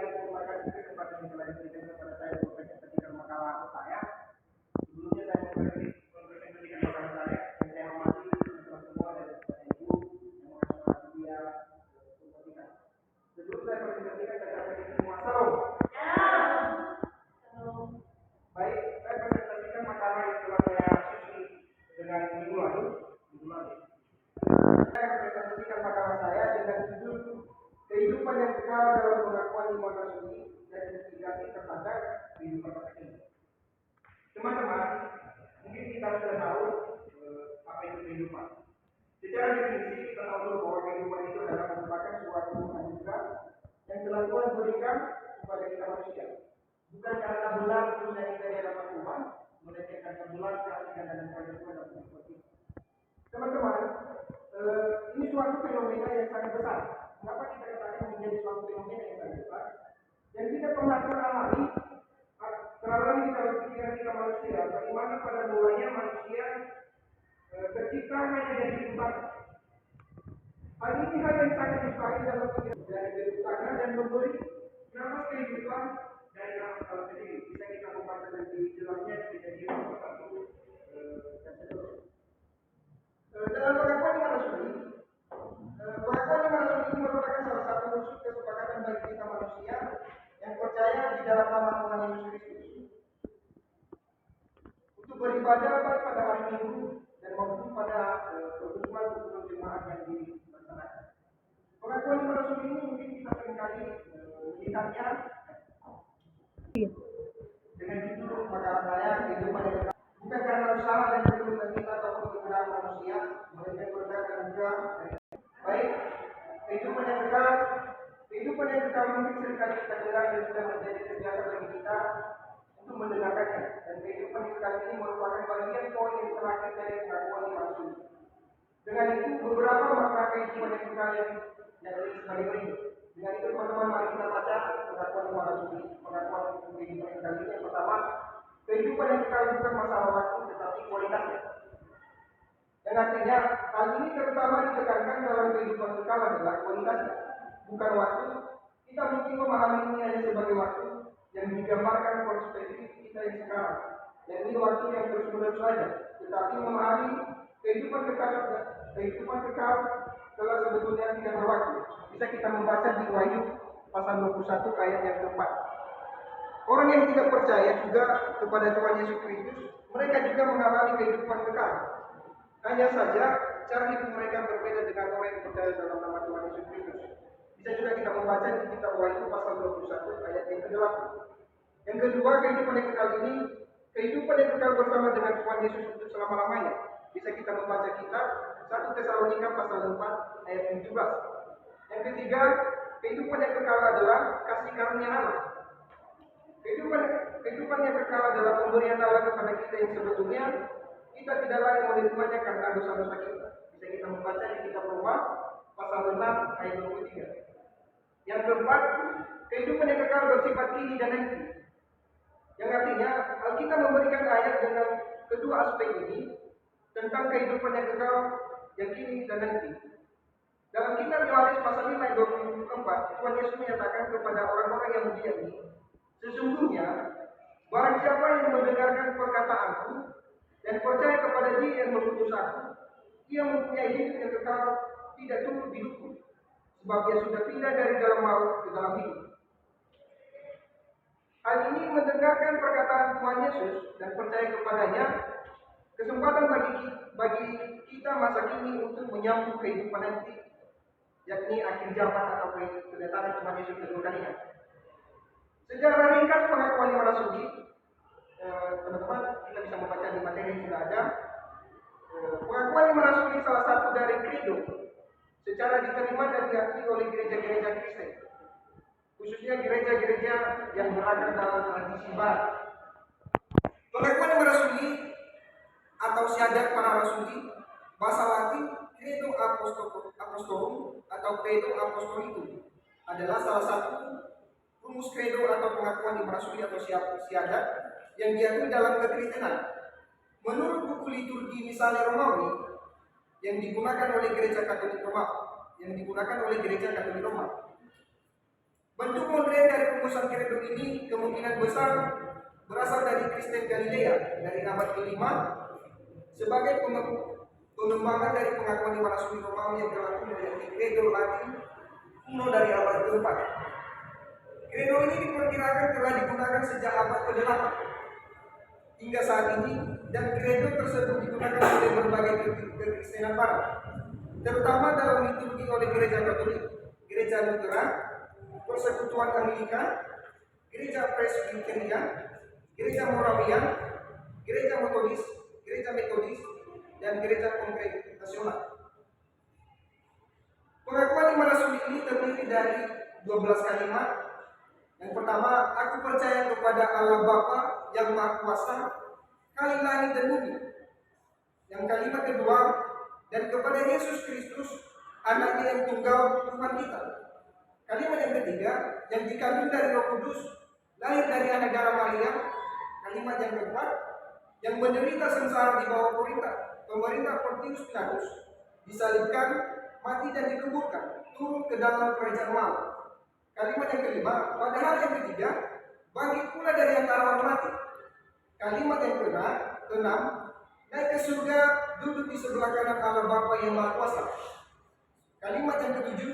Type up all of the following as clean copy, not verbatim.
terima kasih kesempatan yang telah diberikan kepada saya untuk mempresentasikan makalah saya. Sebelumnya saya mempresentasikan makalah saya yang saya hormati teman-teman semua dan kepada ibu yang mengajar dia informatika. Sebelum saya presentasikan saya sampaikan semua salam. Baik, saya presentasikan makalah yang telah saya susun dengan minggu lalu. Saya presentasikan makalah saya dengan judul kehidupan yang kekal dalam pengakuan iman rasuli dan investigasi terhadap kehidupan masa kini. Teman-teman, mungkin kita sudah tahu apa itu kehidupan. Secara definisi kita tahu dulu bahwa kehidupan itu adalah merupakan suatu anugerah yang telah Tuhan berikan kepada kita manusia. Bukan karena belas khususnya kita di hadapan Tuhan, melainkan karena belas kasihan dan kasih Tuhan dalam kehidupan kita. Teman-teman, ini suatu fenomena yang sangat besar. Kenapa kita katakan menjadi suatu fenomena yang sangat besar? Dan kita pernah teralami di dalam pikiran kita manusia, bagaimana pada mulanya manusia tercipta hanya dari Tuhan. Hal ini hal yang sangat mustahil dalam pikiran dari Tuhan dan memberi nama kehidupan dari nama skala sendiri. Bisa kita membaca lebih jelasnya di Kejadian pasal 1 dan seterusnya. Dalam pengakuan iman rasuli, pengakuan iman rasuli ini merupakan salah satu wujud kesepakatan bagi kita manusia yang percaya di dalam nama Tuhan Yesus Kristus untuk beribadah baik pada hari Minggu dan maupun pada perkumpulan jemaat yang dilaksanakan. Pengakuan iman rasuli ini mungkin kita seringkali melihatnya dengan judul makalah saya kehidupan yang kekal. Bukan karena usaha dan ketulusan kita ataupun kegerahan manusia, melainkan berkat anugerah dari baik kehidupan yang kekal mungkin seringkali kita dengar dan sudah menjadi terbiasa bagi kita untuk mendengarkannya. Dan kehidupan yang kekal ini merupakan bagian poin yang terakhir dari pengakuan iman rasuli. Dengan itu beberapa makna kehidupan yang kekal yang dari sebagai berikut. Dengan itu teman-teman mari kita baca pengakuan iman rasuli. Pengakuan kehidupan yang kekal ini yang pertama, kehidupan yang kekal bukan masalah waktu tetapi kualitasnya. Yang artinya hal ini terutama ditekankan dalam kehidupan kekal adalah kualitasnya, bukan waktu. Kita mungkin memahami ini hanya sebagai waktu yang digambarkan perspektif kita yang sekarang. Dan ini waktu yang terus-menerus saja. Tetapi memahami kehidupan kekal telah sebetulnya tidak berwaktu. Bisa kita membaca di Wahyu pasal 21 ayat yang keempat. Orang yang tidak percaya juga kepada Tuhan Yesus Kristus, mereka juga mengalami kehidupan kekal. Hanya saja cara hidup mereka berbeda dengan orang yang percaya dalam nama Tuhan Yesus Kristus. Bisa juga kita membaca di kitab Wahyu pasal 21 ayat yang ke-8. Yang kedua, kehidupan yang kekal ini, kehidupan yang kekal bersama dengan Tuhan Yesus untuk selama-lamanya. Bisa kita membaca kitab 1 Tesalonika pasal 4 ayat 17. Yang ketiga, kehidupan yang kekal adalah kasih karunia Allah. Kehidupan yang kekal adalah pemberian Allah kepada kita yang sebetulnya kita tidak layak menerimanya karena dosa-dosa kita. Bisa kita membaca di kitab Roma pasal 6 ayat 23. Yang keempat, kehidupan yang kekal bersifat kini dan nanti. Yang artinya Alkitab memberikan ayat dengan kedua aspek ini tentang kehidupan yang kekal yang kini dan nanti. Dalam kitab Yohanes pasal 5 ayat 24, Tuhan Yesus menyatakan kepada orang-orang Yahudi ini, sesungguhnya barang siapa yang mendengarkan perkataanku dan percaya kepada Dia yang mengutus aku, ia mempunyai hidup yang kekal, tidak turut dihukum, sebab dia sudah pindah dari dalam maut ke dalam hidup. Hal ini mendengarkan perkataan Tuhan Yesus dan percaya kepadanya, kesempatan bagi kita masa kini untuk menyambut kehidupan nanti, yakni akhir zaman atau kedatangan Tuhan Yesus kedua kalinya. Secara ringkas pengakuan iman rasuli, teman-teman kita bisa membaca di materi yang sudah ada. Pengakuan iman rasuli salah satu dari credo secara diterima dan diakui oleh gereja-gereja Kristen, khususnya gereja-gereja yang berakar dalam tradisi Barat. Pengakuan iman rasuli atau syahadat para rasuli, bahasa Latin credo apostolum atau credo apostolikum, adalah salah satu rumus credo atau pengakuan iman rasuli atau syahadat yang diakui dalam kekristenan. Menurut buku liturgi misalnya Romawi yang digunakan oleh gereja Katolik Roma, Bentuk modern dari rumusan kredo ini kemungkinan besar berasal dari Kristen Galilea dari abad ke-5 sebagai pengembangan dari pengakuan lima rasul Romawi yang berlaku menjadi kredo Latin kuno dari abad ke-4. Kredo ini diperkirakan telah digunakan sejak abad ke-8 hingga saat ini, dan kredo tersebut digunakan oleh berbagai kekristenan barat, terutama dalam liturgi oleh gereja Katolik, gereja Lutheran, Persekutuan Anglikan, gereja Presbyterian, gereja Moravian, gereja Metodis, dan gereja Kongregasional. Pengakuan lima rasul ini terdiri dari 12 kalimat. Yang pertama, aku percaya kepada Allah Bapa yang Maha Kuasa, Kali langit dan bumi. Yang kalimat kedua, dan kepada Yesus Kristus, Anaknya yang tunggal Tuhan kita. Kalimat yang ketiga, yang dikandung dari Roh Kudus, lahir dari anak darah Maria. Kalimat yang keempat, yang menderita sengsara di bawah pemerintah Pontius Pilatus, disalibkan, mati dan dikuburkan, turun ke dalam kerajaan maut. Kalimat yang kelima, pada hari yang ketiga, bangkit pula dari antara orang mati. Kalimat yang keenam, naik ke surga, duduk di sebelah kanan Allah Bapa yang Maha Kuasa. Kalimat yang ketujuh,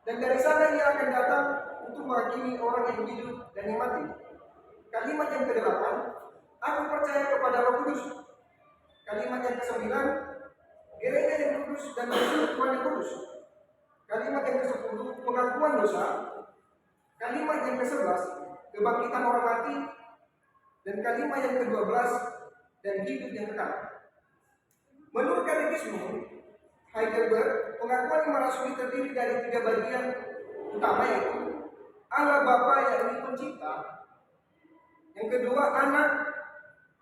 dan dari sana ia akan datang untuk menghakimi orang yang hidup dan yang mati. Kalimat yang kedelapan, aku percaya kepada Roh Kudus. Kalimat yang kesembilan, gereja yang kudus dan persekutuan yang kudus. Kalimat yang ke-10, pengakuan dosa. Kalimat yang ke-11, kebangkitan orang mati. Dan kalimat yang ke-12, dan hidup yang kekal. Menurut Katekisme Heidelberg, pengakuan lima rasul terdiri dari 3 bagian utama, yaitu Allah Bapa yakni pencipta, yang kedua Anak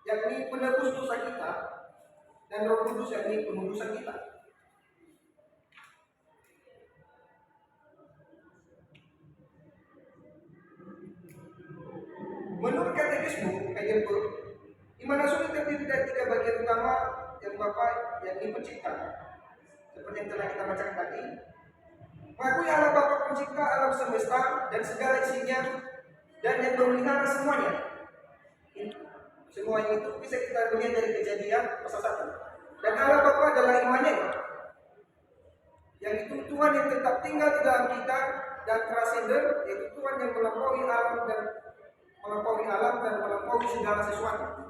yakni penebus dosa kita, dan Roh Kudus yakni penudusan kita. Menurut Katekisme Heidelberg, iman rasul terdiri dari 3 bagian utama, yang Bapa yakni pencipta, seperti yang telah kita bacakan tadi. Mengakui Allah Bapa pencipta alam semesta dan segala isinya, dan yang memelihara semuanya. Semuanya itu bisa kita lihat dari Kejadian pasal 1. Dan Allah Bapa adalah Immanuel, yang itu Tuhan yang tetap tinggal di dalam kita dan transenden, yaitu Tuhan yang melampaui alam dan melampaui segala sesuatu.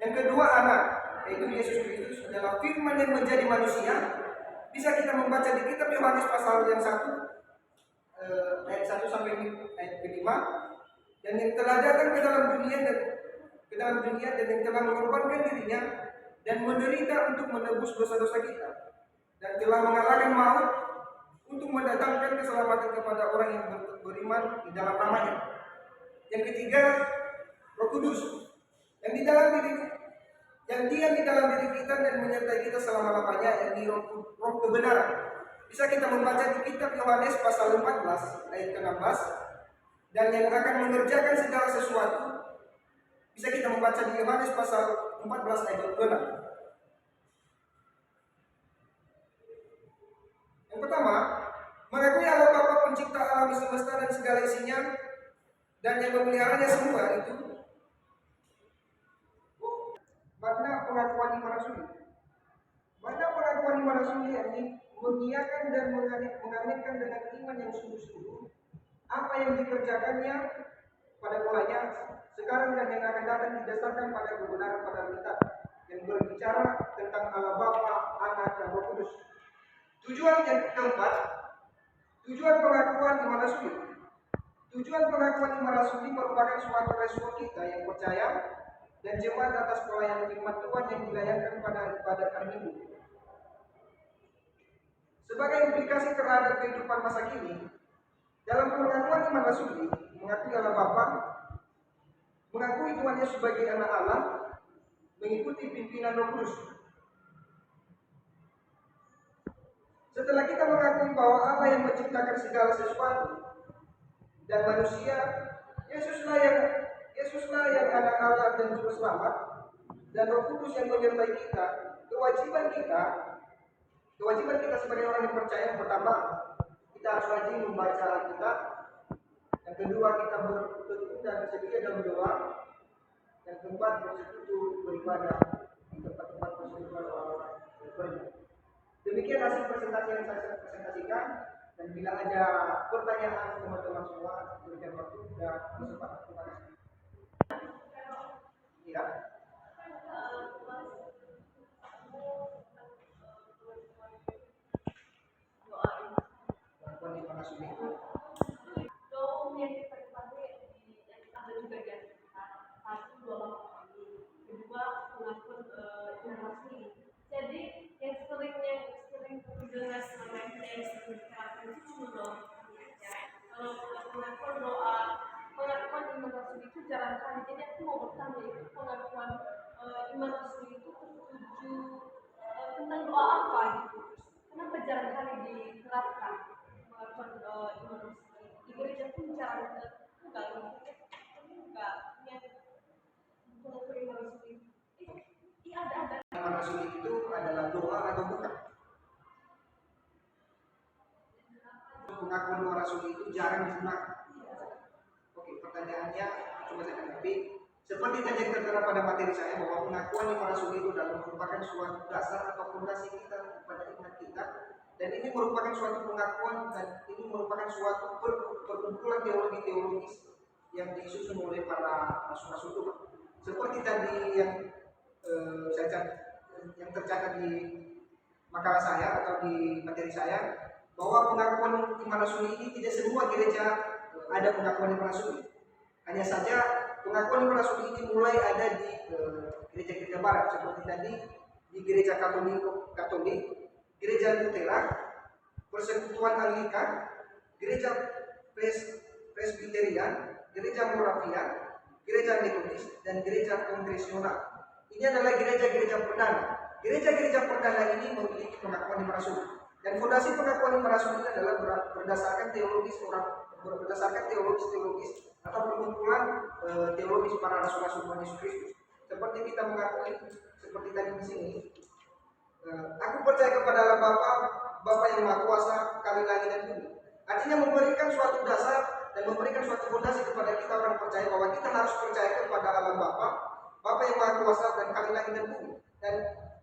Yang kedua Anak, yaitu Yesus Kristus adalah firman yang menjadi manusia. Bisa kita membaca di kitab Yohanes pasal yang 1 ayat 1 sampai ayat 5, dan yang telah datang ke dalam dunia dan yang telah mengorbankan dirinya dan menderita untuk menebus dosa-dosa kita, dan telah mengalahkan maut untuk mendatangkan keselamatan kepada orang yang beriman di dalam namanya. Yang ketiga, Roh Kudus yang diam di dalam diri kita dan menyertai kita selama-lamanya, yakni roh kebenaran. Bisa kita membaca di kitab Yohanes pasal 14 ayat ke-16, dan yang akan mengerjakan segala sesuatu. Bisa kita membaca di Yohanes pasal 14 ayat 26. Yang pertama, mengakui Allah Bapa pencipta alam semesta dan segala isinya, dan yang memeliharanya semua itu. Makna pengakuan lima rasul. Makna pengakuan lima rasul yakni mengiyakan dan mengaminkan dengan iman yang sungguh-sungguh apa yang dikerjakannya pada mulanya, sekarang dan yang akan datang, didasarkan pada kebenaran pada Alkitab yang berbicara tentang Allah Bapa, Anak, dan Roh Kudus. Tujuan yang keempat, tujuan pengakuan lima rasul. Tujuan pengakuan lima rasul merupakan suatu respon kita yang percaya dan jemaat atas pelayanan firman Tuhan yang dilayangkan pada ibadat hari Minggu. Sebagai implikasi terhadap kehidupan masa kini, dalam pengakuan iman rasuli, mengakui Allah Bapa, mengakui Tuhan Yesus sebagai anak Allah, mengikuti pimpinan Roh Kudus. Setelah kita mengakui bahwa Allah yang menciptakan segala sesuatu dan manusia, Yesuslah yang anak Allah dan juru selamat, dan Roh Kudus yang menyertai kita, kewajiban kita sebagai orang yang percaya, pertama, kita harus rajin membaca Alkitab, Yang kedua, kita bertekun dan setia dalam doa. Yang keempat, bersekutu beribadah di tempat-tempat persekutuan orang-orang beriman. Demikian hasil presentasi yang saya presentasikan. Dan bila ada pertanyaan teman-teman semua, berikan waktu dan kesempatan. Terima kasih. Ya. Pengakuan iman rasul itu yang kita ketahui ada juga di satu dua kali, kedua pengakuan iman rasul. Jadi yang sering terdengar selama ini yang sering diterapkan itu cuma doa aja. Kalau pengakuan doa, pengakuan iman rasul itu jarang kali. Jadi aku mau bertanya, itu pengakuan iman rasul itu tertuju tentang doa apa gitu? Kenapa jarang kali diterapkan pengakuan iman rasul? Di gereja pun jarang enggak yang pengakuan iman rasul itu. Iya ada. iman rasul itu adalah doa atau bukan? Pengakuan doa rasul itu jarang digunakan. Oke, pertanyaannya coba saya tanggapi. Seperti tadi yang tertera pada materi saya bahwa pengakuan iman rasul itu adalah merupakan suatu dasar atau fondasi kita kepada iman kita, dan ini merupakan suatu pengakuan dan ini merupakan suatu perkumpulan teologis yang disusun oleh para rasul-rasul Tuhan. Seperti tadi yang yang tercatat di makalah saya atau di materi saya, bahwa pengakuan iman rasul ini tidak semua gereja ada pengakuan iman rasul. Hanya saja pengakuan iman rasul ini mulai ada di gereja-gereja barat, seperti tadi di gereja Katolik, gereja Lutheran, Persekutuan Anglikan, gereja Presbyterian, gereja Moravian, gereja Metodis, dan gereja Kongresional. Ini adalah gereja-gereja perdana. Gereja-gereja perdana ini memiliki pengakuan iman rasul. Dan fondasi pengakuan iman rasul ini adalah berdasarkan teologis atau perkumpulan teologis para rasul-rasul Tuhan Yesus Kristus. Seperti kita mengakui, seperti tadi di sini, aku percaya kepada Allah Bapa yang Maha Kuasa, kali langit dan bumi. Artinya memberikan suatu dasar dan memberikan suatu fondasi kepada kita orang percaya bahwa kita harus percaya kepada Allah Bapa yang Maha Kuasa dan kali langit dan bumi. Dan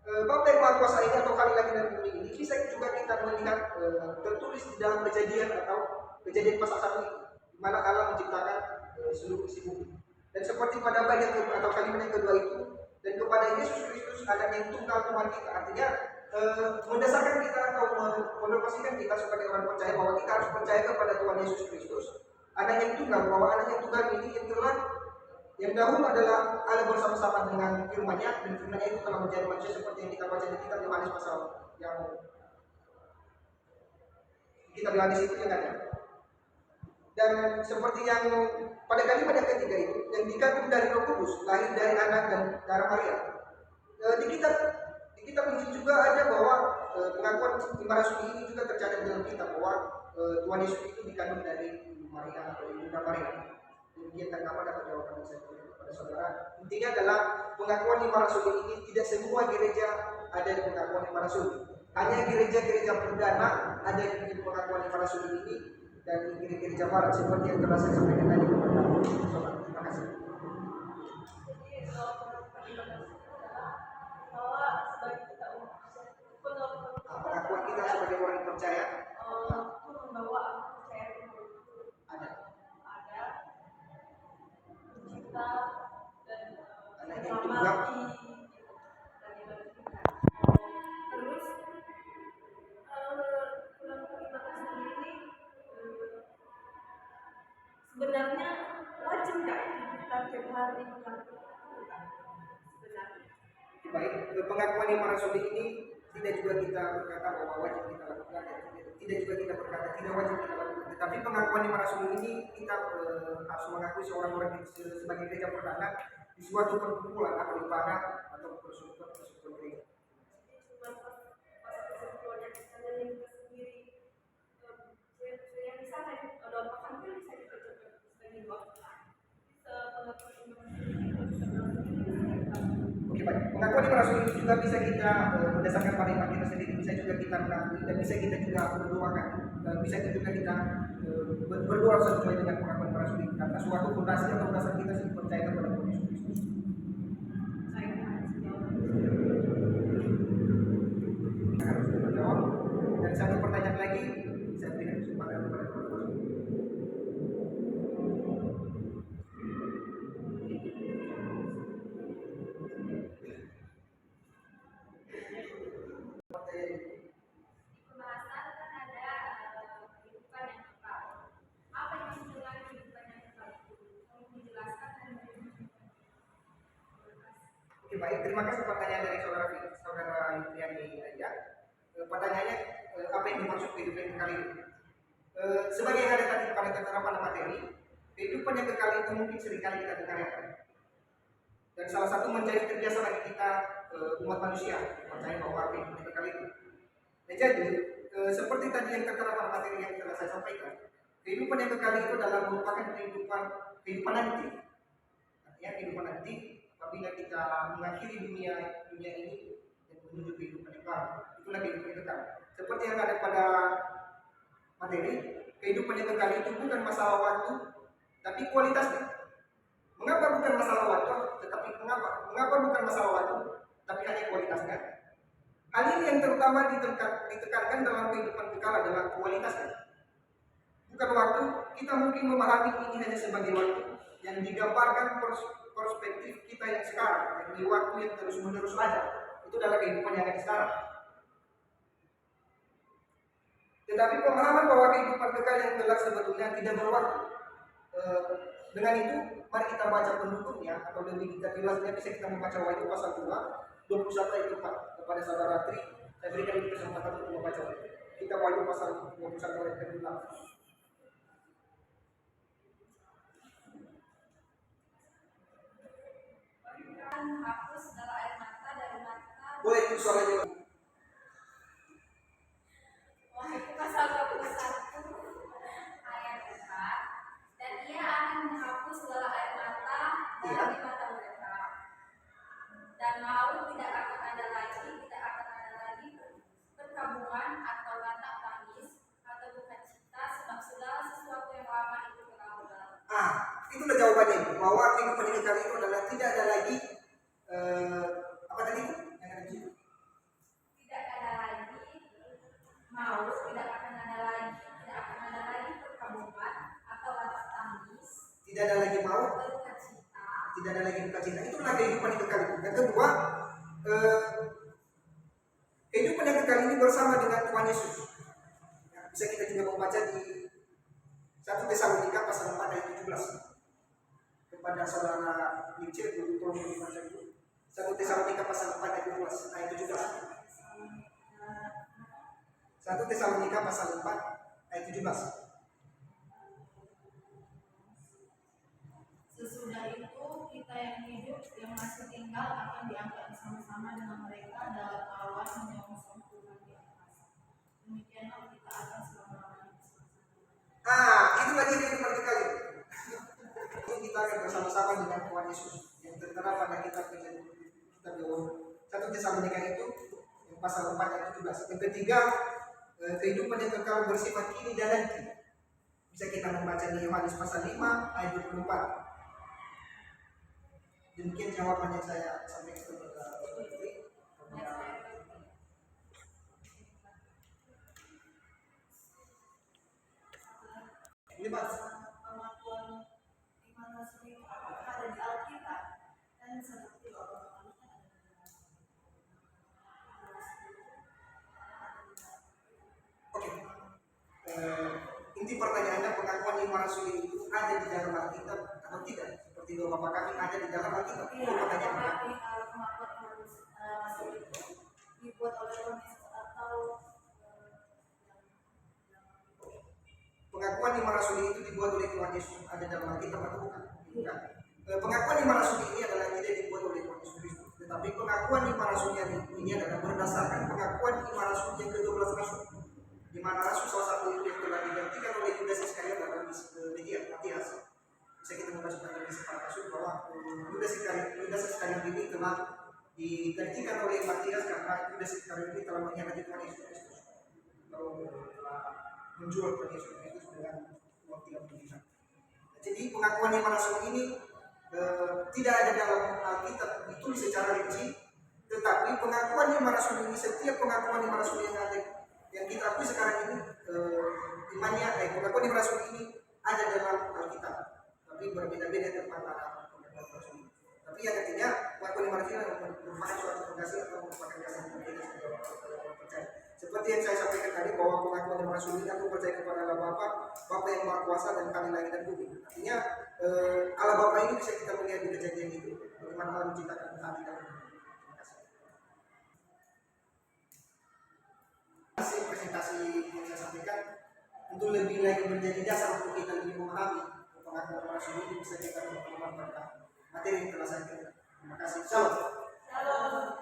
Bapa yang Maha Kuasa ini atau kali langit dan bumi ini bisa juga kita melihat tertulis di dalam Kejadian atau Kejadian pasal 1 itu, di mana Allah menciptakan seluruh isi bumi. Dan seperti pada bagian atau kalimat yang kedua itu, dan kepada Yesus Kristus anak yang tunggal Tuhan kita. Artinya mendasarkan kita atau mendasarkan kita sebagai orang percaya bahwa kita harus percaya kepada Tuhan Yesus Kristus, anak yang tunggal, bahwa anak yang tunggal ini yang dahulu adalah Allah bersama-sama dengan firman-Nya, dan firman-Nya itu telah menjadi manusia seperti yang kita baca di kitab Yohanes pasal yang kitab Yohanes itu yang ada. Dan seperti yang pada kalimat yang ketiga itu, yang dikandung dari Roh Kudus, lahir dari anak dan darah Maria. Di kitab Injil juga ada bahwa pengakuan iman rasul ini juga tercatat dalam kitab bahwa Tuhan Yesus itu dikandung dari Maria atau Bunda Maria. Demikian tanggapan atau jawaban saya kepada saudara. Intinya adalah pengakuan iman rasul ini tidak semua gereja ada di pengakuan iman rasul. Hanya gereja-gereja perdana ada di pengakuan iman rasul ini, dan gereja barat seperti yang telah saya sampaikan tadi kepada saudara. Terima kasih. Jadi bahwa sebagai kita pengakuan kita sebagai orang percaya itu membawa kepercayaan itu ada kita dan menyelamatkan. Terus pengakuan iman rasul ini sebenarnya wajib nggak kita tiap hari melakukan sebenarnya? Baik, pengakuan iman rasul ini tidak juga kita berkata bahwa wajib kita lakukan, tidak juga kita berkata tidak wajib kita lakukan. Tetapi pengakuan iman rasul ini kita harus mengakui seorang sebagai gereja perdana di suatu perkumpulan atau ibadah atau persekutuan gereja. Oke, baik. Pengakuan iman rasul itu juga bisa kita berdasarkan pada iman kita sendiri, bisa juga kita mengakui dan bisa kita juga berdoakan, bisa juga kita berdoa sesuai dengan pengakuan iman rasul. suatu fondasi atau dasar kita sih percaya kepada Tuhan Yesus Kristus. Harus menjawab. Dan satu pertanyaan lagi, saya berikan kesempatan kepada teman-teman. Pembahasan kan ada kehidupan yang kekal. Apa yang maksud dengan kehidupan yang kekal itu? Tolong dijelaskan dan Oke, baik, terima kasih pertanyaan dari saudara Yuliani ya. Pertanyaannya apa yang dimaksud kehidupan yang kekal itu? Sebagai yang ada tadi pada tataran materi, kehidupan yang kekal itu mungkin seringkali kita dengar ya. Dan salah satu menjadi terbiasa bagi kita umat manusia percaya bahwa kehidupan yang kekal itu. Nah, jadi seperti tadi yang tertera pada materi yang telah saya sampaikan, kehidupan yang kekal itu adalah merupakan kehidupan nanti. Artinya kehidupan nanti apabila kita mengakhiri dunia ini dan menuju kehidupan yang baru, itulah kehidupan yang kekal. Seperti yang ada pada materi, kehidupan yang kekal itu bukan masalah waktu, tapi kualitasnya. Mengapa bukan masalah waktu, tetapi mengapa bukan masalah waktu, tapi hanya kualitasnya? Hal ini yang terutama ditekankan dalam kehidupan kekal adalah kualitasnya. Bukan waktu, kita mungkin memahami ini hanya sebagai waktu yang digambarkan perspektif kita yang sekarang, yang di waktu yang terus-menerus ada. Itu adalah kehidupan yang ada sekarang. Tetapi pemahaman bahwa kehidupan kekal yang kelak sebetulnya tidak berwaktu. Dengan itu, mari kita baca pendukungnya atau lebih jelasnya bisa kita membaca Wahyu pasal 2, 21 ayat 4 kepada saudara Tri. Saya berikan ini kesempatan untuk membaca Wahyu. Kita Wahyu pasal 21 ayat 4. menghapus segala air mata dari mata. Boleh itu suaranya. Wahyu pasal 21 ayat 4, dan ia akan menghapus segala air mata dari mata mereka, dan maut tidak akan ada lagi, tidak akan ada lagi perkabungan atau ratap tangis atau sukacita, sebab segala sesuatu yang lama itu telah berlalu. Itulah jawabannya, bahwa kehidupan yang kekal itu adalah tidak ada lagi apa tadi yang ada di situ? Tidak ada lagi maut, tidak akan ada lagi perkabungan atau ratap tangis, Tidak ada lagi maut, atau sukacita. tidak ada lagi duka cita. Itulah kehidupan yang kekal itu. Yang kedua, kehidupan yang kekal ini bersama dengan Tuhan Yesus. Ya, bisa kita juga membaca di 1 Tesalonika pasal 4 ayat 17. Kepada saudara Michel, tolong dibaca dulu. 1 Tesalonika pasal 4 ayat 17. 1 Tesalonika pasal 4 ayat 17. Sesudah itu kita yang hidup yang masih tinggal akan diangkat bersama-sama dengan mereka dalam awan menyongsong Tuhan di atas. Demikianlah kita akan selama-lamanya bersama-sama. Itu lagi kehidupan kekal itu. Kita akan bersama-sama dengan Tuhan Yesus yang tertera pada kitab Yohanes 1 Tesalonika itu yang pasal 4 ayat 17. Yang ketiga, kehidupan yang kekal bersifat kini dan nanti. Bisa kita membaca di Yohanes pasal 5 ayat 24. Demikian jawabannya saya sampaikan kepada Putri. Ini Pak. Pengakuan iman Nasrani apakah ada di Alkitab dan seperti orang Oke. Inti pertanyaannya, pengakuan iman rasuli itu ada di dalam Alkitab atau tidak? Seperti doa Bapa kami ada di dalam Alkitab. Itu pertanyaannya. pengakuan iman Nasrani itu dibuat oleh Tuhan Yesus atau Pengakuan iman rasuli itu dibuat oleh Tuhan Yesus ada dalam Alkitab atau bukan? Bukan. Pengakuan iman rasuli ini adalah tidak dibuat oleh Tuhan Yesus Kristus. Tetapi pengakuan iman rasulnya ini adalah berdasarkan pengakuan iman rasul yang ke-12 rasul. Di mana rasul salah satu itu yang telah digantikan oleh Yudas Iskariot dalam Matias. Bisa kita membaca dalam kisah para rasul bahwa Yudas Iskariot ini telah digantikan oleh Matias karena Yudas Iskariot ini telah mengkhianati Tuhan Yesus Kristus. Lalu menjual Tuhan Yesus Kristus dengan uang 30 dinar. Jadi pengakuan iman rasul ini tidak ada dalam Alkitab ditulis secara rinci, tetapi pengakuan iman rasul ini, setiap pengakuan iman rasul yang ada yang kita akui sekarang ini, pengakuan iman rasul ini ada dalam Alkitab, tapi berbeda-beda tempat pengakuan rasul ini. Tapi yang ketiga, pengakuan iman rasul merupakan suatu fondasi atau merupakan dasar kita sebagai orang percaya. Seperti yang saya sampaikan tadi, bahwa pengakuan iman rasul ini, aku percaya kepada Allah Bapa yang Maha Kuasa dan kami langit dan bumi. Artinya Allah Bapa ini bisa kita melihat di kejadian itu, bagaimana Allah menciptakan hati dan bumi. Hasil presentasi yang saya sampaikan untuk lebih lagi menjadi dasar untuk kita lebih memahami pengakuan rasul ini, bisa kita berpedoman pada materi yang telah saya berikan. Terima kasih. Salam.